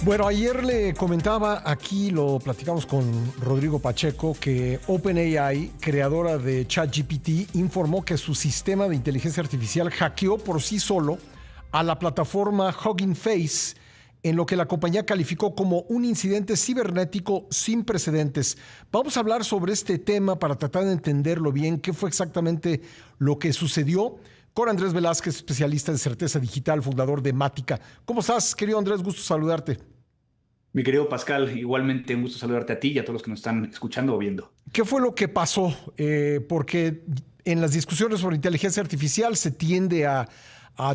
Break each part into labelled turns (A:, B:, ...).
A: Bueno, ayer le comentaba, aquí lo platicamos con Rodrigo Pacheco, que OpenAI, creadora de ChatGPT, informó que su sistema de inteligencia artificial hackeó por sí solo a la plataforma Hugging Face, en lo que la compañía calificó como un incidente cibernético sin precedentes. Vamos a hablar sobre este tema para tratar de entenderlo bien, qué fue exactamente lo que sucedió, con Andrés Velázquez, especialista en certeza digital, fundador de Mática. ¿Cómo estás, querido Andrés? Gusto saludarte.
B: Mi querido Pascal, igualmente un gusto saludarte a ti y a todos los que nos están escuchando o viendo.
A: ¿Qué fue lo que pasó? Porque en las discusiones sobre inteligencia artificial se tiende a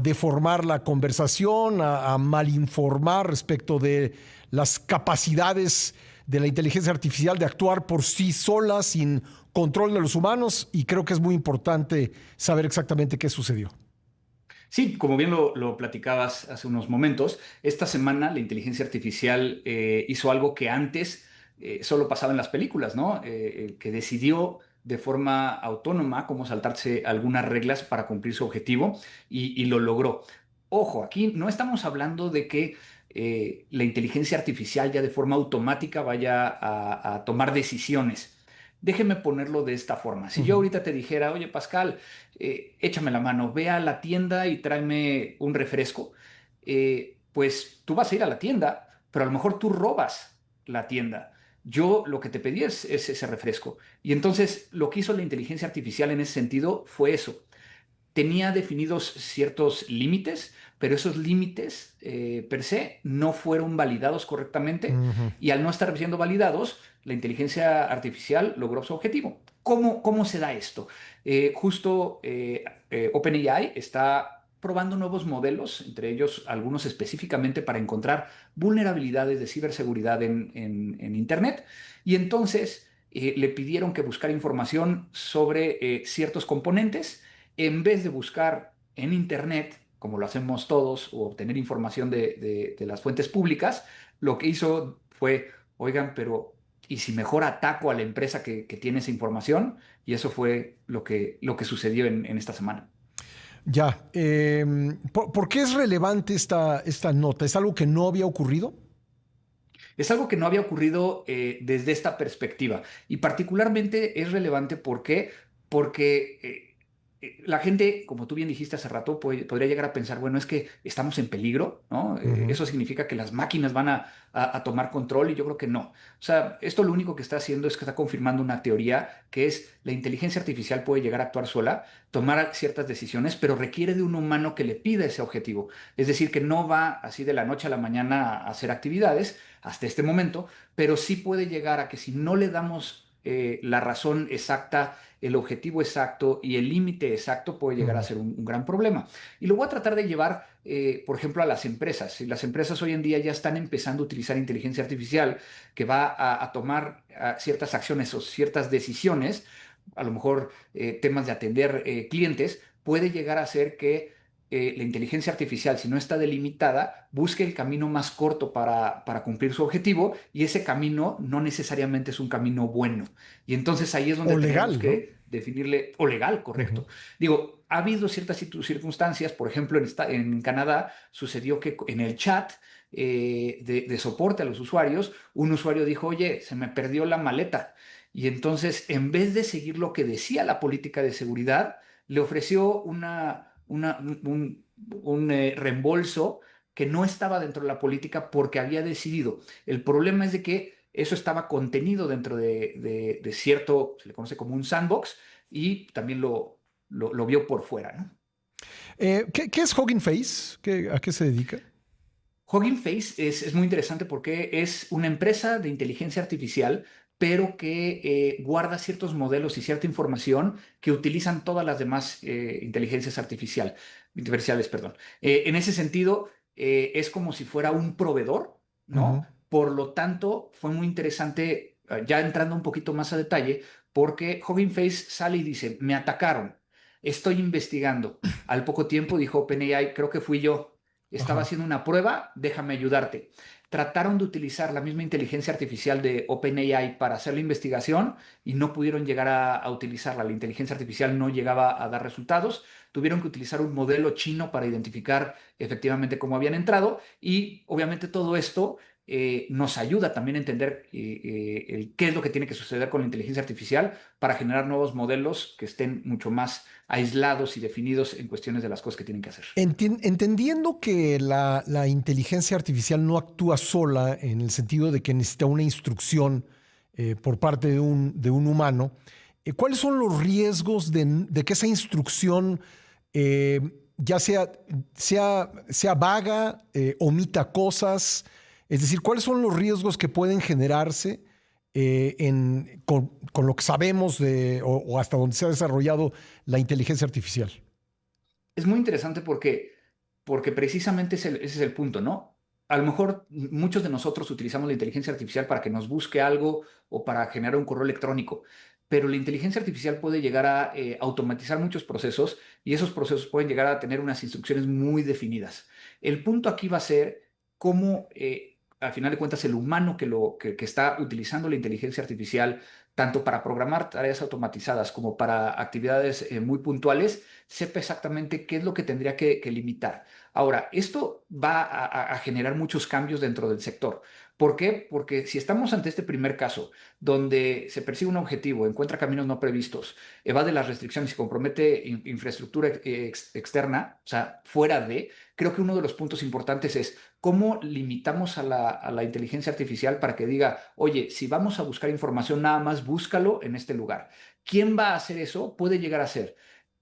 A: deformar la conversación, a malinformar respecto de las capacidades de la inteligencia artificial de actuar por sí sola, sin control de los humanos, y creo que es muy importante saber exactamente qué sucedió.
B: Sí, como bien lo platicabas hace unos momentos, esta semana la inteligencia artificial hizo algo que antes solo pasaba en las películas, ¿no? Que decidió de forma autónoma cómo saltarse algunas reglas para cumplir su objetivo y lo logró. Ojo, aquí no estamos hablando de que la inteligencia artificial ya de forma automática vaya a tomar decisiones. Déjeme ponerlo de esta forma. Si yo
A: Ujú.
B: ahorita te dijera, oye Pascal, échame la mano, ve a la tienda y tráeme un refresco, pues tú vas a ir a la tienda, pero a lo mejor tú robas la tienda. Yo lo que te pedí es ese refresco. Y entonces lo que hizo la inteligencia artificial en ese sentido fue eso. Tenía definidos ciertos límites, pero esos límites per se no fueron validados correctamente
A: Ujú.
B: y al no estar siendo validados, la inteligencia artificial logró su objetivo. ¿Cómo se da esto? OpenAI está probando nuevos modelos, entre ellos algunos específicamente para encontrar vulnerabilidades de ciberseguridad en Internet. Y entonces le pidieron que buscara información sobre ciertos componentes en vez de buscar en Internet, como lo hacemos todos, o obtener información de las fuentes públicas, lo que hizo fue, oigan, pero ¿y si mejor ataco a la empresa que tiene esa información? Y eso fue lo que sucedió en esta semana.
A: Ya. ¿Por qué es relevante esta nota? ¿Es algo que no había ocurrido?
B: Es algo que no había ocurrido desde esta perspectiva y particularmente es relevante porque la gente, como tú bien dijiste hace rato, podría llegar a pensar, bueno, es que estamos en peligro, ¿no?
A: Ujú.
B: Eso significa que las máquinas van a tomar control y yo creo que no. O sea, esto lo único que está haciendo es que está confirmando una teoría que es la inteligencia artificial puede llegar a actuar sola, tomar ciertas decisiones, pero requiere de un humano que le pida ese objetivo. Es decir, que no va así de la noche a la mañana a hacer actividades hasta este momento, pero sí puede llegar a que si no le damos la razón exacta, el objetivo exacto y el límite exacto, puede llegar a
A: Ujú.
B: ser un gran problema. Y lo voy a tratar de llevar, por ejemplo, a las empresas. Si las empresas hoy en día ya están empezando a utilizar inteligencia artificial que va a tomar ciertas acciones o ciertas decisiones, a lo mejor temas de atender clientes, puede llegar a ser que la inteligencia artificial, si no está delimitada, busque el camino más corto para cumplir su objetivo y ese camino no necesariamente es un camino bueno. Y entonces ahí es
A: O
B: donde tenemos
A: legal, ¿no?
B: que definirle, o legal,
A: Ujú.
B: correcto. Digo, ha habido ciertas circunstancias, por ejemplo, en Canadá sucedió que en el chat de soporte a los usuarios, un usuario dijo, oye, se me perdió la maleta. Y entonces, en vez de seguir lo que decía la política de seguridad, le ofreció un reembolso que no estaba dentro de la política porque había decidido. El problema es de que eso estaba contenido dentro de cierto, se le conoce como un sandbox, y también lo vio por fuera, ¿no?
A: ¿Qué es Hugging Face? ¿A qué se dedica?
B: Hugging Face es muy interesante porque es una empresa de inteligencia artificial, pero que guarda ciertos modelos y cierta información que utilizan todas las demás inteligencias artificiales, perdón. En ese sentido, es como si fuera un proveedor, ¿no?
A: Ujú.
B: Por lo tanto, fue muy interesante, ya entrando un poquito más a detalle, porque Hugging Face sale y dice, me atacaron, estoy investigando. Al poco tiempo dijo OpenAI, creo que fui yo, estaba
A: Ajá.
B: haciendo una prueba, déjame ayudarte. Trataron de utilizar la misma inteligencia artificial de OpenAI para hacer la investigación y no pudieron llegar a utilizarla. La inteligencia artificial no llegaba a dar resultados. Tuvieron que utilizar un modelo chino para identificar efectivamente cómo habían entrado y obviamente todo esto nos ayuda también a entender qué es lo que tiene que suceder con la inteligencia artificial para generar nuevos modelos que estén mucho más aislados y definidos en cuestiones de las cosas que tienen que hacer.
A: Entendiendo que la inteligencia artificial no actúa sola en el sentido de que necesita una instrucción por parte de un humano, ¿cuáles son los riesgos de que esa instrucción ya sea vaga, omita cosas? Es decir, ¿cuáles son los riesgos que pueden generarse con lo que sabemos o hasta donde se ha desarrollado la inteligencia artificial?
B: Es muy interesante porque precisamente ese es el punto, ¿no? A lo mejor muchos de nosotros utilizamos la inteligencia artificial para que nos busque algo o para generar un correo electrónico, pero la inteligencia artificial puede llegar a automatizar muchos procesos y esos procesos pueden llegar a tener unas instrucciones muy definidas. El punto aquí va a ser cómo, al final de cuentas, el humano que está utilizando la inteligencia artificial tanto para programar tareas automatizadas como para actividades muy puntuales, sepa exactamente qué es lo que tendría que limitar. Ahora, esto va a generar muchos cambios dentro del sector. ¿Por qué? Porque si estamos ante este primer caso, donde se persigue un objetivo, encuentra caminos no previstos, evade las restricciones y compromete infraestructura externa, o sea, fuera de, creo que uno de los puntos importantes es cómo limitamos a la inteligencia artificial para que diga, oye, si vamos a buscar información, nada más búscalo en este lugar. ¿Quién va a hacer eso? Puede llegar a ser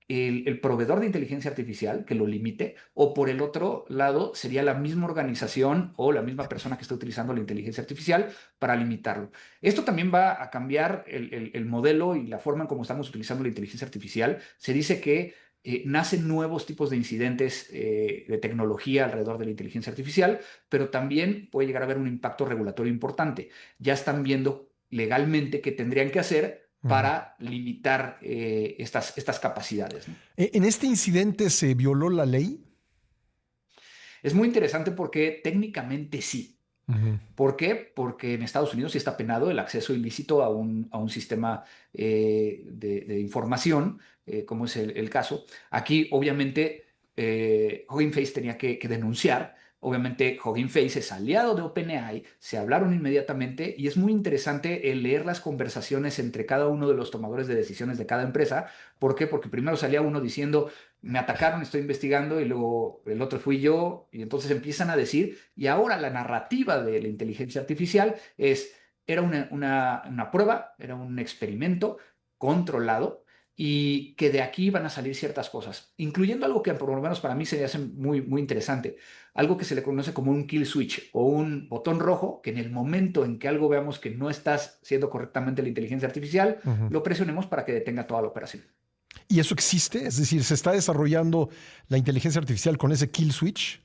B: el proveedor de inteligencia artificial que lo limite, o por el otro lado sería la misma organización o la misma persona que está utilizando la inteligencia artificial para limitarlo. Esto también va a cambiar el modelo y la forma en cómo estamos utilizando la inteligencia artificial. Se dice que nacen nuevos tipos de incidentes de tecnología alrededor de la inteligencia artificial, pero también puede llegar a haber un impacto regulatorio importante. Ya están viendo legalmente qué tendrían que hacer para limitar estas capacidades, ¿no?
A: ¿En este incidente se violó la ley?
B: Es muy interesante porque técnicamente sí.
A: Uh-huh.
B: ¿Por qué? Porque en Estados Unidos sí está penado el acceso ilícito a un sistema de información, como es el caso. Aquí, obviamente, Hugging Face tenía que denunciar. Obviamente, Hugging Face es aliado de OpenAI, se hablaron inmediatamente y es muy interesante el leer las conversaciones entre cada uno de los tomadores de decisiones de cada empresa. ¿Por qué? Porque primero salía uno diciendo, me atacaron, estoy investigando, y luego el otro fui yo, y entonces empiezan a decir, y ahora la narrativa de la inteligencia artificial era una prueba, era un experimento controlado, y que de aquí van a salir ciertas cosas, incluyendo algo que por lo menos para mí se me hace muy, muy interesante, algo que se le conoce como un kill switch o un botón rojo, que en el momento en que algo veamos que no está haciendo correctamente la inteligencia artificial, lo presionemos para que detenga toda la operación.
A: ¿Y eso existe? Es decir, ¿se está desarrollando la inteligencia artificial con ese kill switch?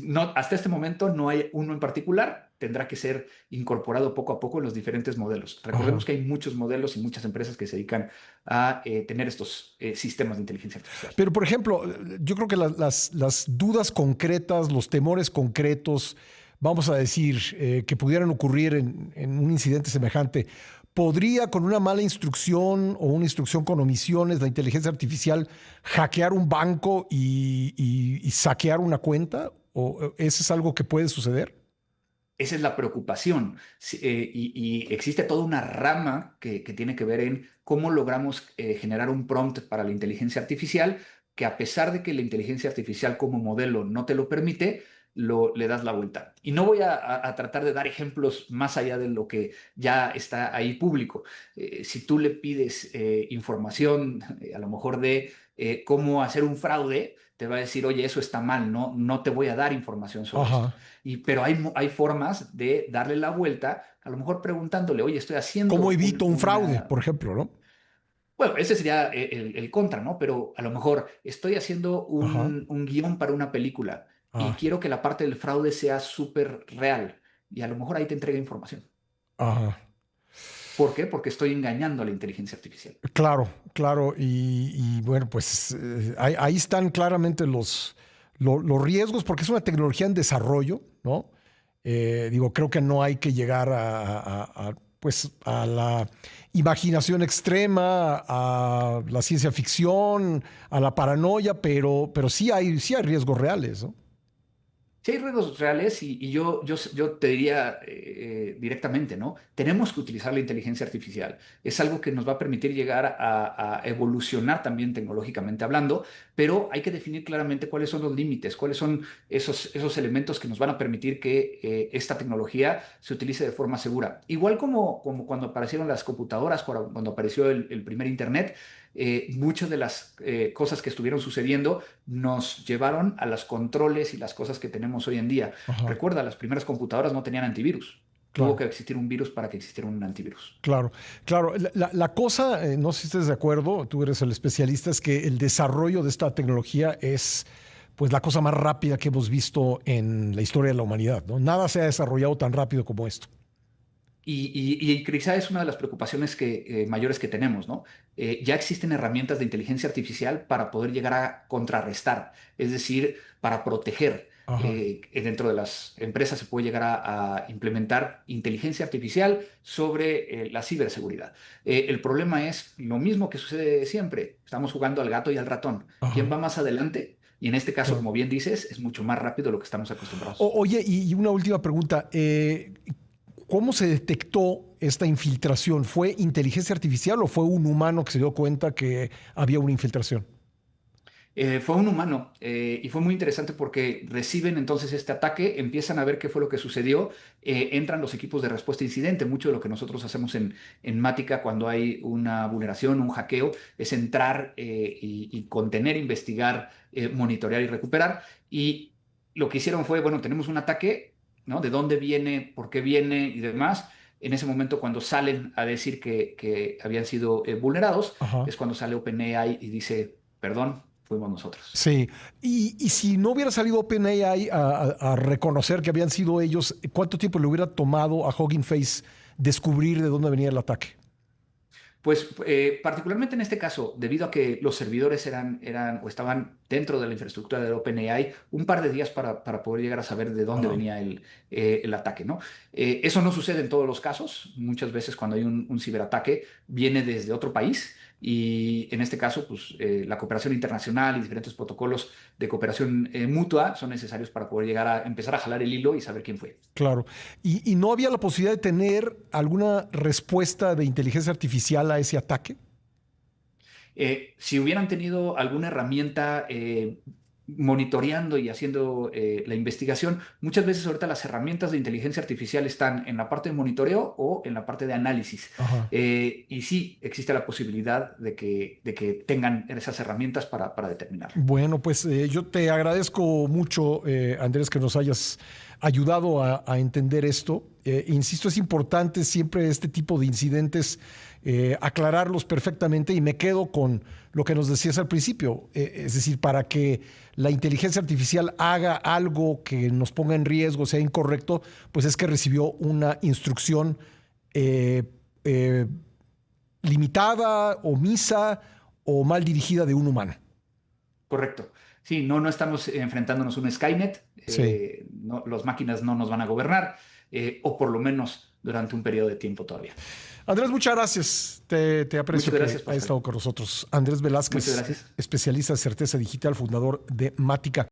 B: No, hasta este momento no hay uno en particular, tendrá que ser incorporado poco a poco en los diferentes modelos. Recordemos que hay muchos modelos y muchas empresas que se dedican a tener estos sistemas de inteligencia artificial.
A: Pero, por ejemplo, yo creo que las dudas concretas, los temores concretos, vamos a decir, que pudieran ocurrir en un incidente semejante, ¿podría con una mala instrucción o una instrucción con omisiones la inteligencia artificial hackear un banco y saquear una cuenta? ¿O eso es algo que puede suceder?
B: Esa es la preocupación. Y existe toda una rama que tiene que ver en cómo logramos generar un prompt para la inteligencia artificial que, a pesar de que la inteligencia artificial como modelo no te lo permite, le das la vuelta. Y no voy a tratar de dar ejemplos más allá de lo que ya está ahí público. Si tú le pides información, a lo mejor de cómo hacer un fraude, te va a decir, oye, eso está mal, no te voy a dar información sobre esto. Pero hay formas de darle la vuelta, a lo mejor preguntándole, oye, estoy haciendo...
A: ¿Cómo evito un fraude, por ejemplo, no?
B: Bueno, ese sería el contra, ¿no? Pero a lo mejor estoy haciendo un guión para una película y quiero que la parte del fraude sea súper real. Y a lo mejor ahí te entrega información.
A: Ajá.
B: ¿Por qué? Porque estoy engañando a la inteligencia artificial.
A: Claro, claro. Y bueno, pues ahí están claramente los riesgos, porque es una tecnología en desarrollo, ¿no? Creo que no hay que llegar pues, a la imaginación extrema, a la ciencia ficción, a la paranoia, pero sí hay riesgos reales, ¿no?
B: Sí hay riesgos reales y yo te diría directamente, ¿no? Tenemos que utilizar la inteligencia artificial. Es algo que nos va a permitir llegar a evolucionar también tecnológicamente hablando, pero hay que definir claramente cuáles son los límites, cuáles son esos elementos que nos van a permitir que esta tecnología se utilice de forma segura. Igual como cuando aparecieron las computadoras, cuando apareció el primer Internet, muchas de las cosas que estuvieron sucediendo nos llevaron a los controles y las cosas que tenemos hoy en día.
A: Ajá,
B: Recuerda, las primeras computadoras no tenían antivirus. Tuvo
A: claro.
B: que existir un virus para que existiera un antivirus.
A: Claro, claro. La cosa, no sé si estés de acuerdo, tú eres el especialista, es que el desarrollo de esta tecnología es pues la cosa más rápida que hemos visto en la historia de la humanidad, ¿no? Nada se ha desarrollado tan rápido como esto.
B: Y quizá es una de las preocupaciones mayores que tenemos, ¿no? Ya existen herramientas de inteligencia artificial para poder llegar a contrarrestar, es decir, para proteger.
A: Ajá.
B: Dentro de las empresas se puede llegar a implementar inteligencia artificial sobre la ciberseguridad. El problema es lo mismo que sucede siempre. Estamos jugando al gato y al ratón. ¿Quién
A: Ajá,
B: va más adelante? Y en este caso,
A: claro.
B: como bien dices, es mucho más rápido de lo que estamos acostumbrados.
A: Oye, y una última pregunta. ¿Cómo se detectó esta infiltración? ¿Fue inteligencia artificial o fue un humano que se dio cuenta que había una infiltración?
B: Fue un humano y fue muy interesante porque reciben entonces este ataque, empiezan a ver qué fue lo que sucedió, entran los equipos de respuesta a incidente. Mucho de lo que nosotros hacemos en Mática cuando hay una vulneración, un hackeo, es entrar y contener, investigar, monitorear y recuperar. Y lo que hicieron fue, bueno, tenemos un ataque, ¿no? ¿De dónde viene? ¿Por qué viene? Y demás. En ese momento, cuando salen a decir que habían sido vulnerados,
A: Ajá.
B: es cuando sale OpenAI y dice, perdón, fuimos nosotros.
A: Sí, y si no hubiera salido OpenAI a reconocer que habían sido ellos, ¿cuánto tiempo le hubiera tomado a Hugging Face descubrir de dónde venía el ataque?
B: Pues particularmente en este caso, debido a que los servidores eran o estaban dentro de la infraestructura de OpenAI, un par de días para poder llegar a saber de dónde
A: Ajá.
B: venía el ataque, ¿no? Eso no sucede en todos los casos. Muchas veces cuando hay un ciberataque viene desde otro país y en este caso, pues la cooperación internacional y diferentes protocolos de cooperación mutua son necesarios para poder llegar a empezar a jalar el hilo y saber quién fue.
A: Claro. Y no había la posibilidad de tener alguna respuesta de inteligencia artificial a ese ataque?
B: Si hubieran tenido alguna herramienta monitoreando y haciendo la investigación, muchas veces ahorita las herramientas de inteligencia artificial están en la parte de monitoreo o en la parte de análisis.
A: Ajá.
B: Y sí existe la posibilidad de que tengan esas herramientas para determinar.
A: Bueno, pues yo te agradezco mucho, Andrés, que nos hayas ayudado a entender esto. Insisto, es importante siempre este tipo de incidentes aclararlos perfectamente y me quedo con lo que nos decías al principio. Es decir, para que la inteligencia artificial haga algo que nos ponga en riesgo, sea incorrecto, pues es que recibió una instrucción eh, eh, limitada, omisa o mal dirigida de un humano.
B: Correcto. Sí, no estamos enfrentándonos a un Skynet,
A: Sí.
B: las máquinas no nos van a gobernar, o por lo menos durante un periodo de tiempo todavía.
A: Andrés, muchas gracias. Te aprecio
B: Muchas
A: que
B: gracias,
A: hayas
B: Pascal.
A: estado con nosotros. Andrés
B: Muchas
A: Velázquez,
B: gracias.
A: especialista en certeza digital, fundador de Mática.